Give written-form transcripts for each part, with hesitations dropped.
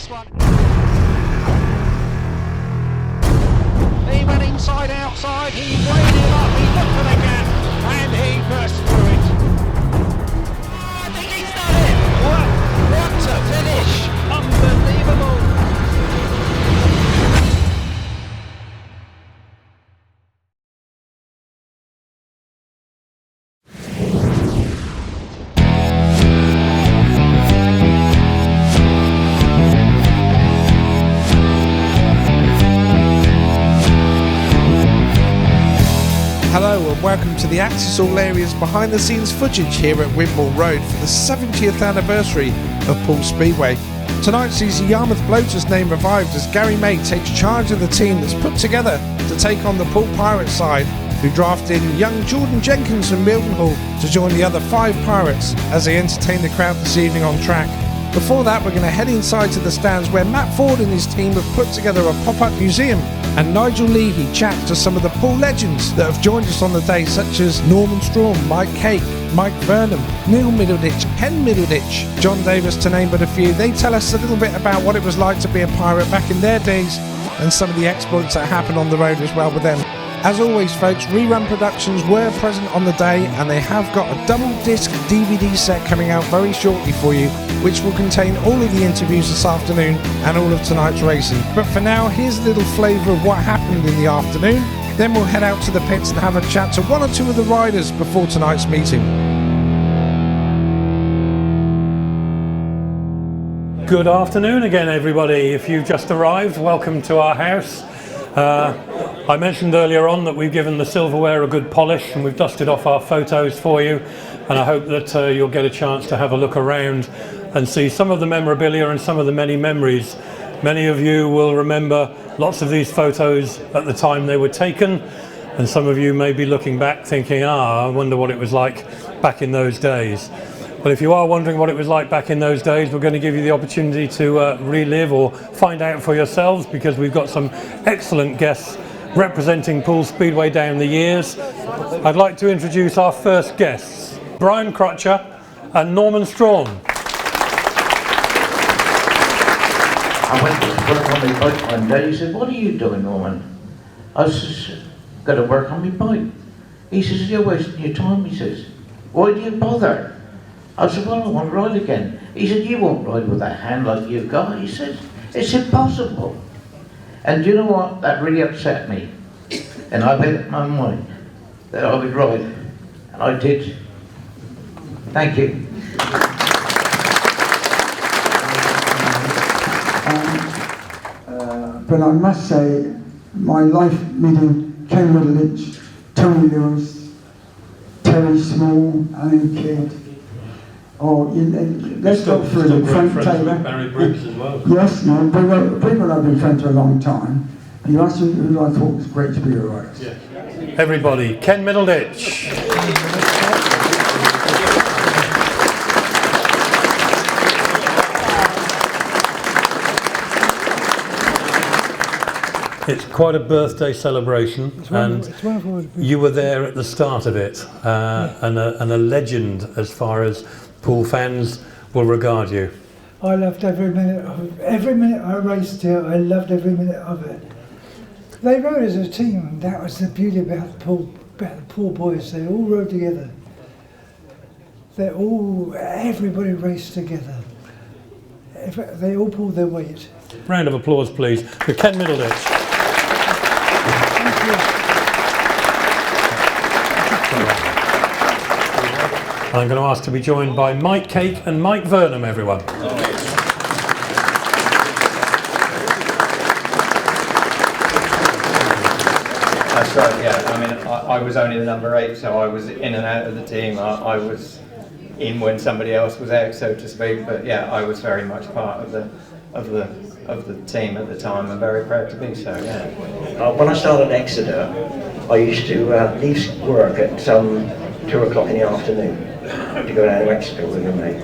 this one. He went inside, outside, he weighed it up, he looked for the gap, and he burst through it. I think he's done it! What a finish! Unbelievable! Hello and welcome to the Access All Areas behind the scenes footage here at Wimble Road for the 70th anniversary of Poole Speedway. Tonight sees the Yarmouth Bloaters name revived as Gary May takes charge of the team that's put together to take on the Poole Pirates side, who drafted in young Jordan Jenkins from Mildenhall to join the other 5 Pirates as they entertain the crowd this evening on track. Before that, we're going to head inside to the stands where Matt Ford and his team have put together a pop-up museum, and Nigel Leahy chats to some of the Poole legends that have joined us on the day, such as Norman Strawn, Mike Cake, Mike Burnham, Neil Middleditch, Ken Middleditch, John Davis, to name but a few. They tell us a little bit about what it was like to be a pirate back in their days and some of the exploits that happened on the road as well with them. As always, folks, Rerun Productions were present on the day, and they have got a double disc DVD set coming out very shortly for you, which will contain all of the interviews this afternoon and all of tonight's racing. But for now, here's a little flavour of what happened in the afternoon. Then we'll head out to the pits and have a chat to one or two of the riders before tonight's meeting. Good afternoon again, everybody. If you've just arrived, welcome to our house. I mentioned earlier on that we've given the silverware a good polish and we've dusted off our photos for you, and I hope that you'll get a chance to have a look around and see some of the memorabilia and some of the many memories. Many of you will remember lots of these photos at the time they were taken, and some of you may be looking back thinking, I wonder what it was like back in those days. Well, if you are wondering what it was like back in those days, we're going to give you the opportunity to relive or find out for yourselves, because we've got some excellent guests representing Poole Speedway down the years. I'd like to introduce our first guests, Brian Crutcher and Norman Strawn. I went to work on my bike one day. He said, "What are you doing, Norman?" I said, "Got to work on my bike." He says, "You're wasting your time." He says, "Why do you bother?" I said, "Well, I want to ride again." He said, "You won't ride with that hand like you've got." He said, "It's impossible." And do you know what? That really upset me. And I made up my mind that I would ride. And I did. Thank you. But I must say, my life meeting Ken Middleditch, Tony Lewis, Terry Small, Alan Kidd, let's go through the Frank Taylor. Barry Briggs as well. Yes, no, people I've been friends for a long time. You asked me who I thought was great to be a rider. Yeah. Everybody, Ken Middleditch. It's quite a birthday celebration, and you were there at the start of it, and a legend as far as Poole fans will regard you. I loved every minute of it. Every minute I raced here, I loved every minute of it. They rode as a team, and that was the beauty about the Poole boys. They all rode together. Everybody raced together. They all pulled their weight. Round of applause, please, for Ken Middleditch. I'm going to ask to be joined by Mike Cake and Mike Burnham, everyone. That's right, yeah. I mean, I was only the number 8, so I was in and out of the team. I was in when somebody else was out, so to speak. But yeah, I was very much part of the team at the time. I'm very proud to be so. Yeah. When I started Exeter, I used to leave work at 2 o'clock in the afternoon to go down to Exeter with a mate.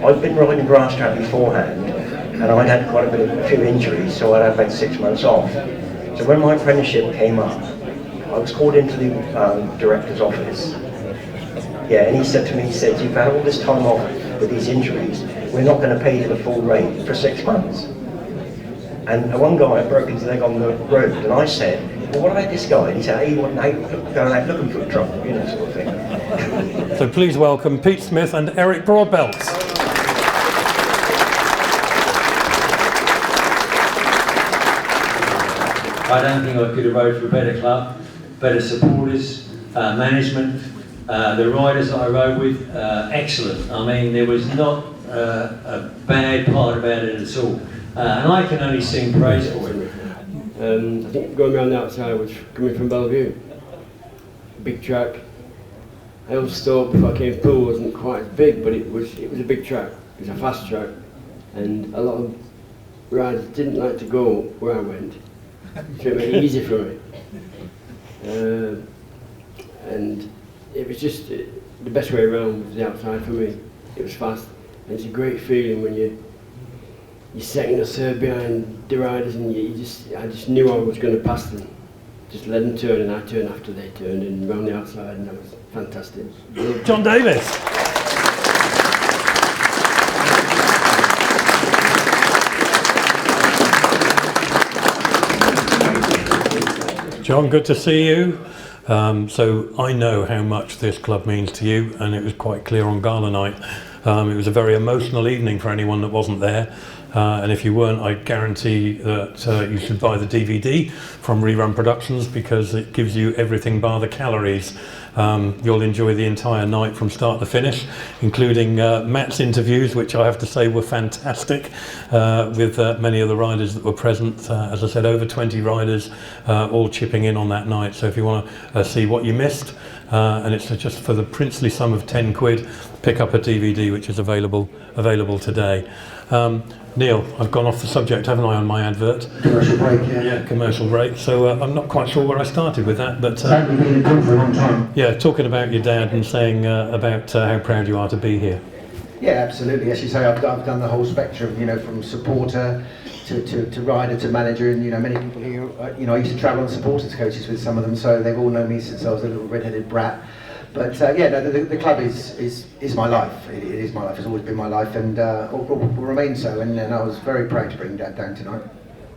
I'd been riding grass track beforehand, and I'd had quite a few injuries, so I'd had about 6 months off. So when my apprenticeship came up, I was called into the director's office. Yeah, and he said to me, he said, "You've had all this time off with these injuries, we're not going to pay you the full rate for 6 months. And one guy broke his leg on the road, and I said, well, what about this guy? And he said, he wasn't going out looking for trouble, you know, sort of thing. So please welcome Pete Smith and Eric Broadbelt. I don't think I could have rode for a better club, better supporters, management, the riders that I rode with, excellent. I mean, there was not a bad part about it at all. And I can only sing praise for it. I think going around the outside was coming from Bellevue. Big track. I always thought before I came to Poole wasn't quite as big, but it was a big track. It was a fast track. And a lot of riders didn't like to go where I went. So it made it easy for me. And it was just the best way around was the outside for me. It was fast. And it's a great feeling when you're second or third behind the riders, and I just knew I was going to pass them. Just let them turn, and I turned after they turned, and round the outside, and that was fantastic. John Davis. John, good to see you. So I know how much this club means to you, and it was quite clear on gala night. It was a very emotional evening for anyone that wasn't there. And if you weren't, I guarantee that you should buy the DVD from Rerun Productions, because it gives you everything bar the calories. You'll enjoy the entire night from start to finish, including Matt's interviews, which I have to say were fantastic, with many of the riders that were present. As I said, over 20 riders all chipping in on that night. So if you want to see what you missed, and it's just for the princely sum of 10 quid, pick up a DVD which is available today. Neil, I've gone off the subject, haven't I, on my advert? Commercial break, yeah. Yeah, commercial break. So I'm not quite sure where I started with that, but You've been in Poole for a long time. yeah, talking about your dad and saying about how proud you are to be here. Yeah, absolutely. As you say, I've done the whole spectrum, you know, from supporter to rider to manager, and you know, many people here, you know, I used to travel on supporters coaches with some of them, so they've all known me since I was a little red-headed brat. But yeah, no, the club is my life. It is my life. It's always been my life, and will remain so. And I was very proud to bring Dad down tonight.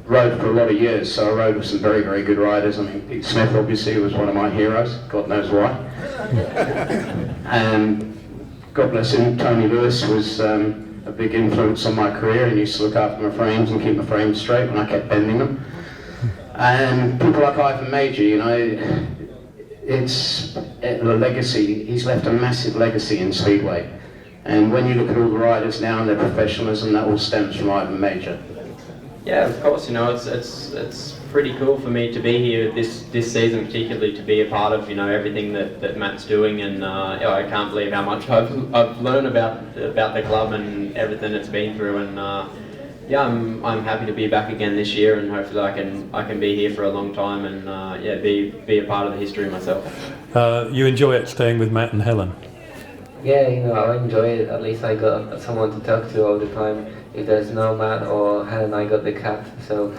Rode for a lot of years, so I rode with some very, very good riders. I mean, Pete Smith obviously was one of my heroes. God knows why. And God bless him, Tony Lewis was a big influence on my career, and used to look after my frames and keep my frames straight when I kept bending them. And people like Ivan Major, you know. It's a legacy. He's left a massive legacy in Speedway, and when you look at all the riders now and their professionalism, that all stems from Ivan Major. Yeah, of course. You know, it's pretty cool for me to be here this season, particularly to be a part of, you know, everything that Matt's doing, and I can't believe how much I've learned about the club and everything it's been through, and yeah, I'm happy to be back again this year, and hopefully I can be here for a long time, and yeah, be a part of the history myself. You enjoy it staying with Matt and Helen? Yeah, you know, I enjoy it. At least I got someone to talk to all the time. If there's no Matt or Helen, I got the cat. So,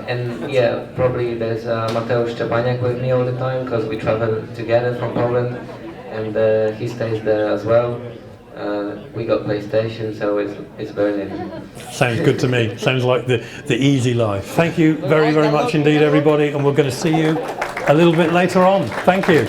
and yeah, probably there's Mateusz Szczepaniak with me all the time, because we travel together from Poland, and he stays there as well. We got PlayStation, so it's burning. Sounds good to me. Sounds like the easy life. Thank you very, very much indeed, everybody, and we're going to see you a little bit later on. Thank you.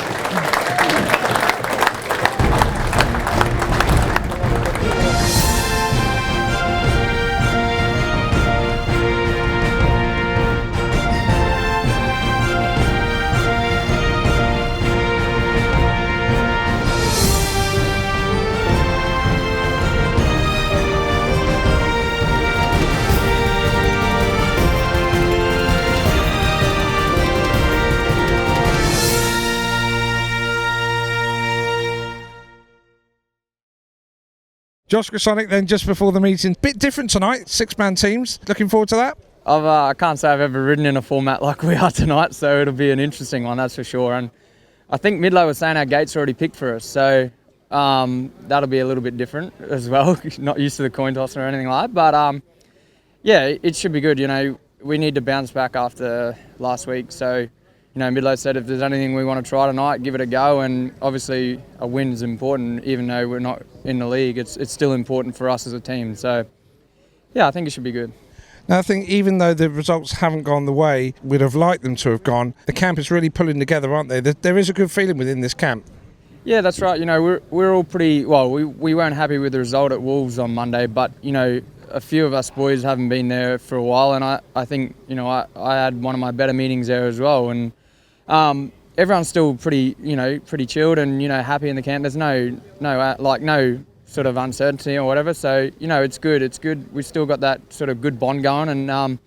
Josh Grasonic then just before the meeting. Bit different tonight, 6-man teams. Looking forward to that? I can't say I've ever ridden in a format like we are tonight, so it'll be an interesting one, that's for sure. And I think Midlow was saying our gate's already picked for us, so that'll be a little bit different as well. Not used to the coin toss or anything like that, but yeah, it should be good. You know, we need to bounce back after last week, so Midlow said if there's anything we want to try tonight, give it a go. And obviously a win is important, even though we're not in the league. It's still important for us as a team. So, yeah, I think it should be good. Now, I think even though the results haven't gone the way we'd have liked them to have gone, the camp is really pulling together, aren't they? There is a good feeling within this camp. Yeah, that's right. We're all pretty, well, we weren't happy with the result at Wolves on Monday, but, a few of us boys haven't been there for a while, and I think, I had one of my better meetings there as well, and everyone's still pretty chilled and, happy in the camp. There's no sort of uncertainty or whatever, so, it's good. We've still got that sort of good bond going, and,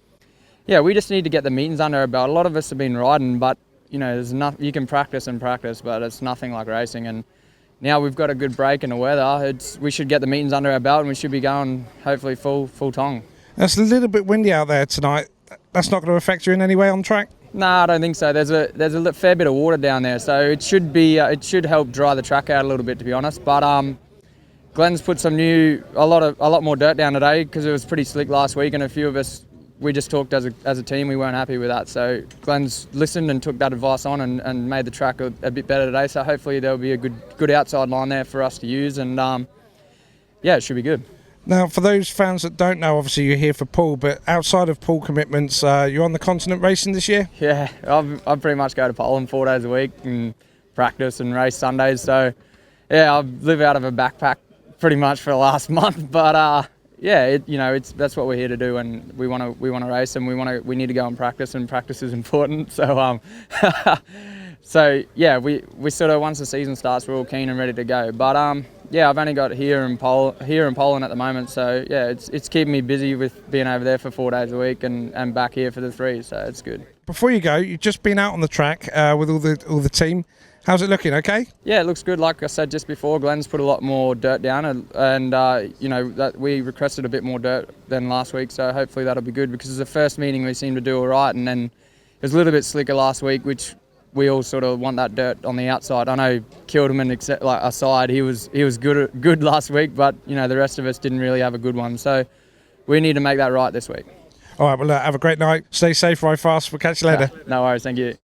we just need to get the meetings under our belt. A lot of us have been riding, but, there's nothing, you can practice and practice, but it's nothing like racing, and now we've got a good break in the weather. We should get the meetings under our belt and we should be going hopefully full tongue. It's a little bit windy out there tonight. That's not going to affect you in any way on track? No, I don't think so. There's a fair bit of water down there, so it should help dry the track out a little bit, to be honest. But Glenn's put a lot more dirt down today because it was pretty slick last week, and a few of us, we just talked as a team, we weren't happy with that. So Glenn's listened and took that advice on and made the track a bit better today. So hopefully there'll be a good outside line there for us to use, and it should be good. Now, for those fans that don't know, obviously you're here for Poole, but outside of Poole commitments, you're on the continent racing this year? Yeah, I pretty much go to Poland 4 days a week and practice and race Sundays. So yeah, I live out of a backpack pretty much for the last month, but that's what we're here to do, and we want to race, and we need to go and practice is important. So we sort of, once the season starts, we're all keen and ready to go. But I've only got here in Poland at the moment, so yeah, it's keeping me busy with being over there for 4 days a week and back here for the 3, so it's good. Before you go, you've just been out on the track with all the team. How's it looking? Okay? Yeah, it looks good. Like I said just before, Glenn's put a lot more dirt down, and that we requested a bit more dirt than last week, so hopefully that'll be good, because it's the first meeting we seemed to do all right, and then it was a little bit slicker last week, which we all sort of want that dirt on the outside. I know Kilderman, aside, he was good last week, but the rest of us didn't really have a good one, so we need to make that right this week. All right, well, have a great night. Stay safe, ride fast. We'll catch you later. No worries, thank you.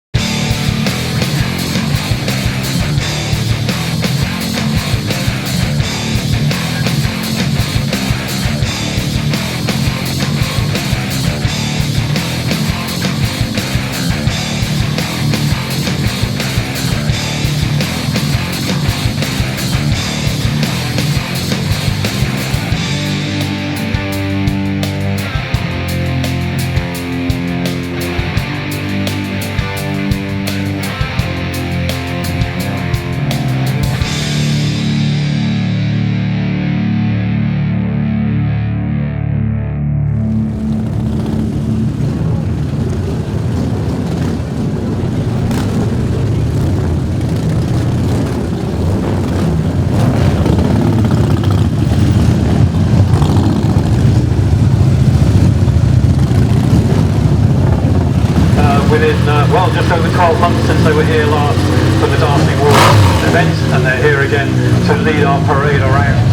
Just over 12 months since they were here last for the Dancing Wall event, and they're here again to lead our parade around.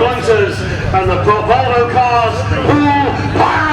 Bloaters and the Bravado Cars Poole Pirates!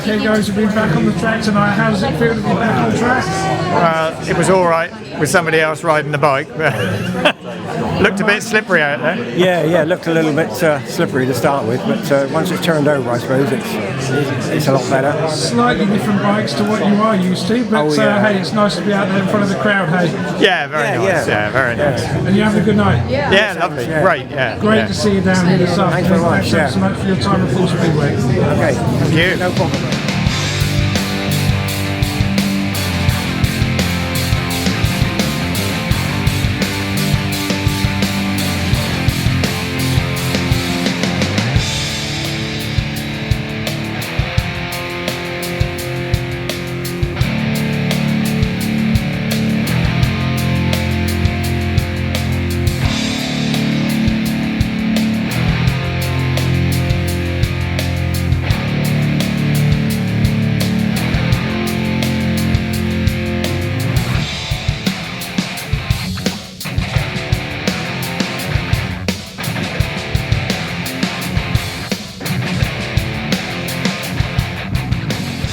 Okay guys, we've been back on the track tonight. How does it feel to be back on track? It was alright with somebody else riding the bike, but looked a bit slippery out there. Yeah, looked a little bit slippery to start with, but once it's turned over, I suppose it's a lot better. Slightly different bikes to what you are used to, but hey, it's nice to be out there in front of the crowd, hey? Yeah, very nice, very nice. And you having a good night? Yeah, lovely, great, yeah. Great to see you down here this afternoon. Thanks very much. Thanks so much for your time at Poole Speedway. Okay, thank you. No problem.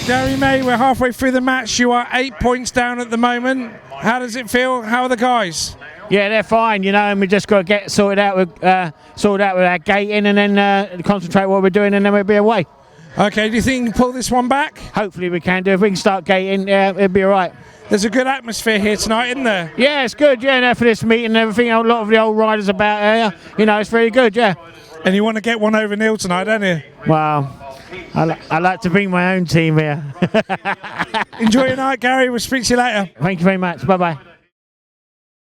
Gary May, we're halfway through the match. You are 8 points down at the moment. How does it feel? How are the guys? Yeah, they're fine, you know, and we just got to get sorted out with our gating, and then concentrate what we're doing, and then we'll be away. Okay, do you think you can pull this one back? Hopefully we can do. If we can start gating, it'll be all right. There's a good atmosphere here tonight, isn't there? Yeah, it's good, yeah, for this meeting and everything. A lot of the old riders about here, you know, it's very good, yeah. And you want to get one over Neil tonight, don't you? Well, I like to bring my own team here. Enjoy your night, Gary. We'll speak to you later. Thank you very much. Bye-bye.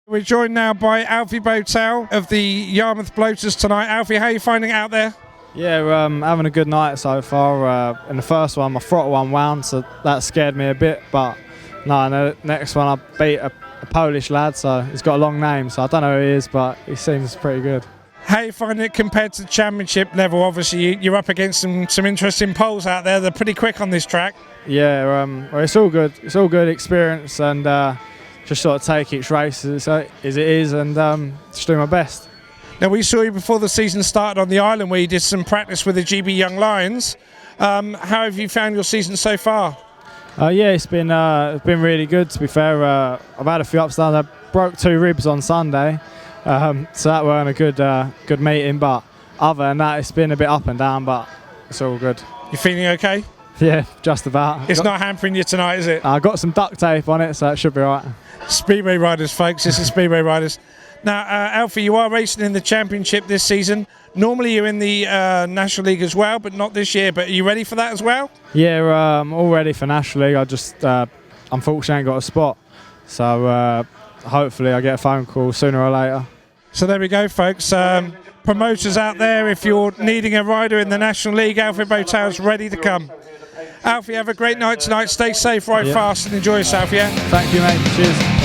We're joined now by Alfie Botel of the Yarmouth Bloaters tonight. Alfie, how are you finding it out there? Yeah, we're having a good night so far. In the first one, my throttle unwound, so that scared me a bit. But no, in the next one, I beat a Polish lad, so he's got a long name, so I don't know who he is, but he seems pretty good. How are you finding it compared to the championship level? Obviously, you're up against some interesting poles out there. They're pretty quick on this track. Yeah, well, it's all good. It's all good experience, and just sort of take each race as it is, and just do my best. Now, we saw you before the season started on the island where you did some practice with the GB Young Lions. How have you found your season so far? Yeah, it's been really good, to be fair. I've had a few ups and downs. I broke 2 ribs on Sunday, so that weren't a good meeting. But other than that, it's been a bit up and down, but it's all good. You feeling okay? Yeah, just about. It's not hampering you tonight, is it? I got some duct tape on it, so it should be right. Speedway riders, folks. This is Speedway riders. Now, Alfie, you are racing in the championship this season. Normally you're in the National League as well, but not this year. But are you ready for that as well? Yeah, I'm all ready for National League. I just, unfortunately, ain't got a spot. So hopefully I get a phone call sooner or later. So there we go, folks. Promoters out there, if you're needing a rider in the National League, Alfie Botel's ready to come. Alfie, have a great night tonight. Stay safe, ride fast, and enjoy yourself, yeah? Thank you, mate. Cheers.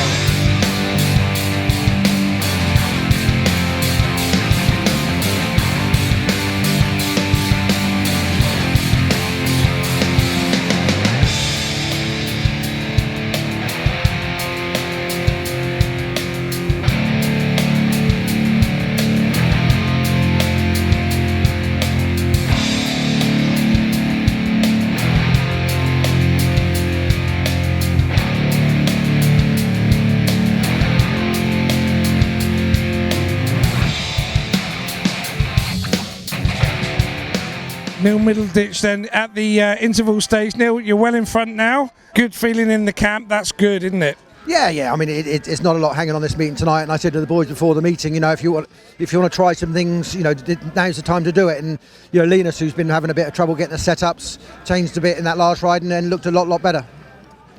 Neil Middleditch then at the interval stage. Neil, you're well in front now. Good feeling in the camp. That's good, isn't it? Yeah. I mean, it's not a lot hanging on this meeting tonight. And I said to the boys before the meeting, you know, if you want to try some things, you know, now's the time to do it. And you know, Linus, who's been having a bit of trouble getting the setups, changed a bit in that last ride and then looked a lot better.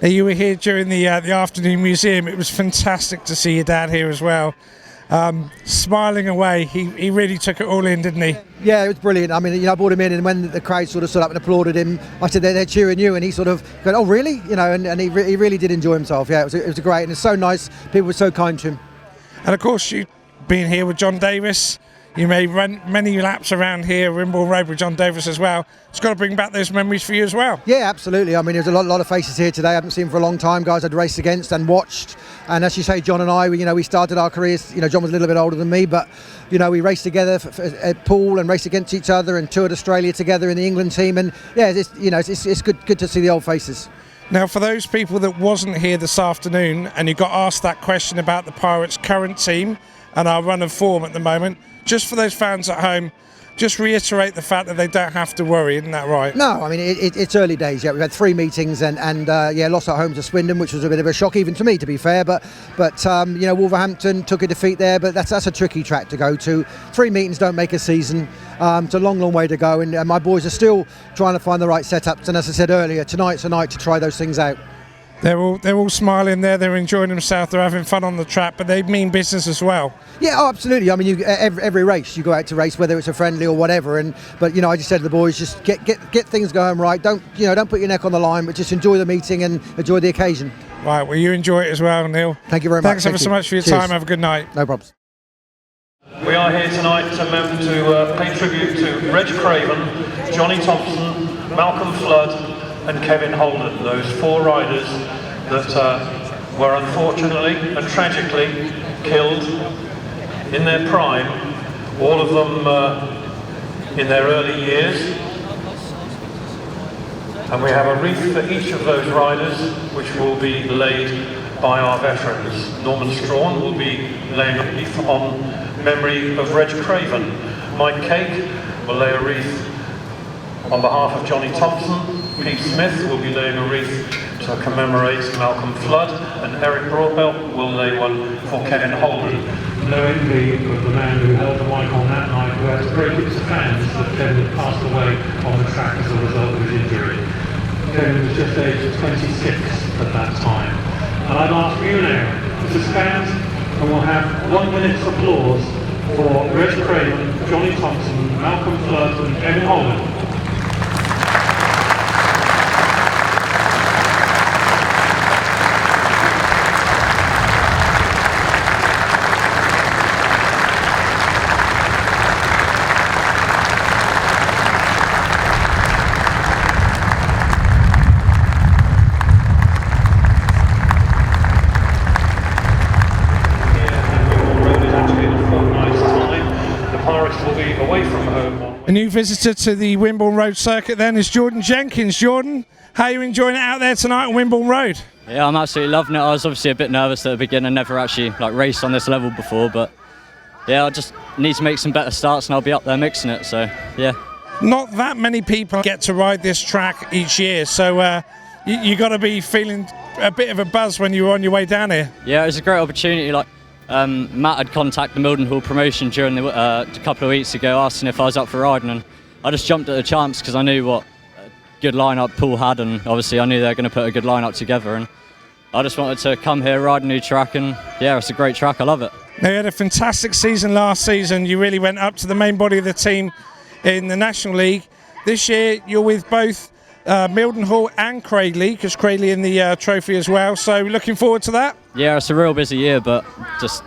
You were here during the afternoon museum. It was fantastic to see your dad here as well. Smiling away, he really took it all in, didn't he? Yeah, it was brilliant. I mean, you know, I brought him in, and when the crowd sort of stood up and applauded him, I said, they're cheering you, and he sort of going, oh really? You know, and he really did enjoy himself. Yeah, it was great, and it's so nice. People were so kind to him. And of course, you being here with John Davis, you may run many laps around here, Wimborne Road with John Davis as well. It's got to bring back those memories for you as well. Yeah, absolutely. I mean, there's a lot of faces here today I haven't seen for a long time, guys I'd raced against and watched. And as you say, John and I, we started our careers, you know, John was a little bit older than me, but, you know, we raced together at Poole and raced against each other and toured Australia together in the England team. And yeah, it's good to see the old faces. Now, for those people that wasn't here this afternoon and you got asked that question about the Pirates' current team and our run of form at the moment, just for those fans at home, just reiterate the fact that they don't have to worry, isn't that right? No, I mean, it's early days. Yeah, we've had 3 meetings and lost at home to Swindon, which was a bit of a shock, even to me, to be fair. But you know, Wolverhampton took a defeat there, but that's a tricky track to go to. 3 meetings don't make a season. It's a long way to go, and my boys are still trying to find the right setups. And as I said earlier, tonight's a night to try those things out. They're all smiling there. They're enjoying themselves. They're having fun on the track, but they mean business as well. Yeah, oh, absolutely. I mean, every race you go out to race, whether it's a friendly or whatever. But you know, I just said to the boys, just get things going right. Don't put your neck on the line, but just enjoy the meeting and enjoy the occasion. Right. Well, you enjoy it as well, Neil. Thank you very much. Thanks ever so much for your time. Have a good night. No problems. We are here tonight to pay tribute to Reg Craven, Johnny Thompson, Malcolm Flood, and Kevin Holden, those 4 riders that were unfortunately and tragically killed in their prime, all of them in their early years. And we have a wreath for each of those riders, which will be laid by our veterans. Norman Strawn will be laying a wreath on memory of Reg Craven. Mike Cake will lay a wreath on behalf of Johnny Thompson. Pete Smith will be laying a wreath to commemorate Malcolm Flood, and Eric Broadbelt will lay one for Kevin Holden. No envy of the man who held the mic on that night, who had to break it to fans that Kevin had passed away on the track as a result of his injury. Kevin was just aged 26 at that time. And I'd ask you now to stand, and we'll have 1 minute's applause for Reg Craven, Johnny Thompson, Malcolm Flood, and Kevin Holden. A new visitor to the Wimborne Road circuit then is Jordan Jenkins. Jordan, how are you enjoying it out there tonight on Wimborne Road? Yeah, I'm absolutely loving it. I was obviously a bit nervous at the beginning, never actually raced on this level before, but yeah, I just need to make some better starts and I'll be up there mixing it, so yeah. Not that many people get to ride this track each year, so you got to be feeling a bit of a buzz when you were on your way down here. Yeah, it was a great opportunity. Like Matt had contacted the Mildenhall promotion during the a couple of weeks ago, asking if I was up for riding, and I just jumped at the chance because I knew what a good lineup Poole had, and obviously I knew they were going to put a good lineup together, and I just wanted to come here, ride a new track, and yeah, it's a great track. I love it. Now, you had a fantastic season last season. You really went up to the main body of the team in the National League. This year you're with both Mildenhall and Cradley, because Cradley in the trophy as well, so looking forward to that. Yeah, it's a real busy year, but just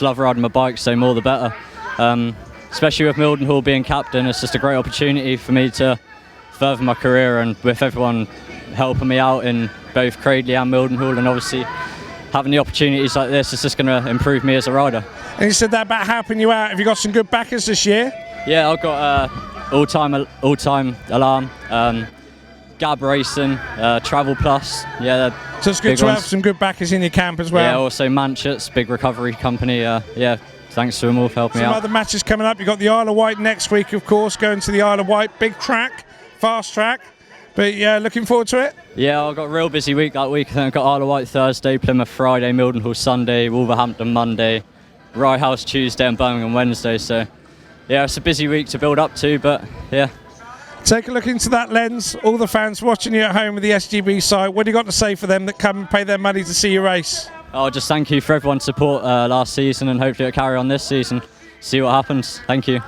love riding my bike, so more the better. Especially with Mildenhall being captain, it's just a great opportunity for me to further my career, and with everyone helping me out in both Cradley and Mildenhall, and obviously having the opportunities like this is just going to improve me as a rider. And you said that about helping you out. Have you got some good backers this year? Yeah, I've got all-time alarm, Gab Racing, Travel Plus. Yeah, so it's good to have some good backers in your camp as well. Yeah, also Manchett's big recovery company. Yeah, thanks to them all for helping me out. Some other matches coming up. You've got the Isle of Wight next week, of course, going to the Isle of Wight. Big track, fast track. But yeah, looking forward to it. Yeah, I've got a real busy week that week. I think I've got Isle of Wight Thursday, Plymouth Friday, Mildenhall Sunday, Wolverhampton Monday, Rye House Tuesday and Birmingham Wednesday. So yeah, it's a busy week to build up to, but yeah. Take a look into that lens. All the fans watching you at home with the SGB site, what do you got to say for them that come and pay their money to see you race? Oh, just thank you for everyone's support last season, and hopefully it'll carry on this season. See what happens. Thank you.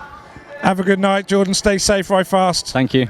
Have a good night, Jordan. Stay safe, ride fast. Thank you.